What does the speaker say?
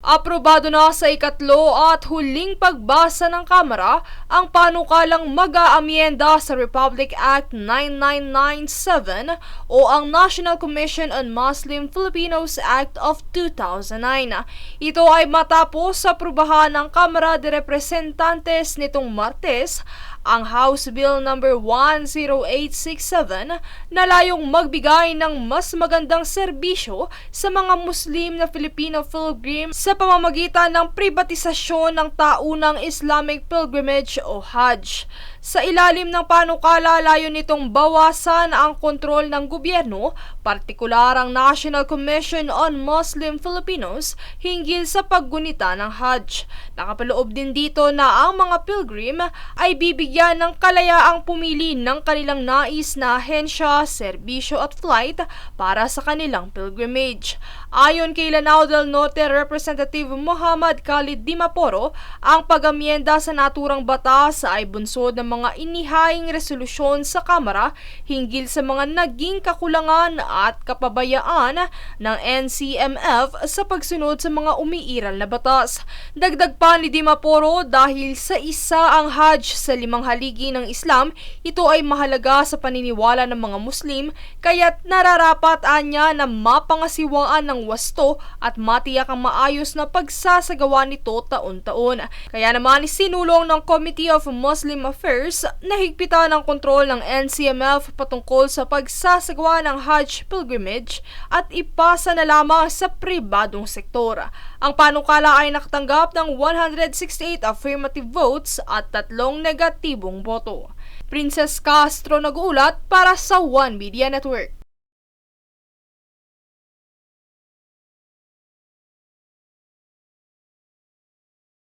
Aprobado na sa ikatlo at huling pagbasa ng Kamara ang panukalang mag-aamyenda sa Republic Act 9997 o ang National Commission on Muslim Filipinos Act of 2009. Ito ay matapos sa aprubahan ng Kamara de Representantes nitong Martes ang House Bill No. 10867 na layong magbigay ng mas magandang serbisyo sa mga Muslim na Filipino pilgrim sa pamamagitan ng pribatisasyon ng taunang Islamic Pilgrimage o Hajj. Sa ilalim ng panukala, layon nitong bawasan ang kontrol ng gobyerno, partikular ang National Commission on Muslim Filipinos hinggil sa paggunita ng Hajj. Nakapaloob din dito na ang mga pilgrim ay bibigyan ng kalayaang pumili ng kanilang nais na ahensya, serbisyo at flight para sa kanilang pilgrimage. Ayon kay Lanao del Norte Representative Muhammad Khalid Dimaporo, ang pag-amyenda sa naturang batas ay bunsod ng mga inihaying resolusyon sa Kamara hinggil sa mga naging kakulangan at kapabayaan ng NCMF sa pagsunod sa mga umiiral na batas. Dagdag pa ni Dimaporo, dahil sa isa ang Hajj sa 5 haligi ng Islam, ito ay mahalaga sa paniniwala ng mga Muslim, kaya't nararapat niya na mapangasiwaan ng wasto at matiyak ang maayos na pagsasagawa nito taon-taon. Kaya naman sinulong ng Committee of Muslim Affairs na higpitan ang kontrol ng NCMF patungkol sa pagsasagawa ng Hajj pilgrimage at ipasa na lamang sa pribadong sektor. Ang panukala ay nakatanggap ng 168 affirmative votes at 3 negatibong boto. Princess Castro nag-uulat para sa One Media Network.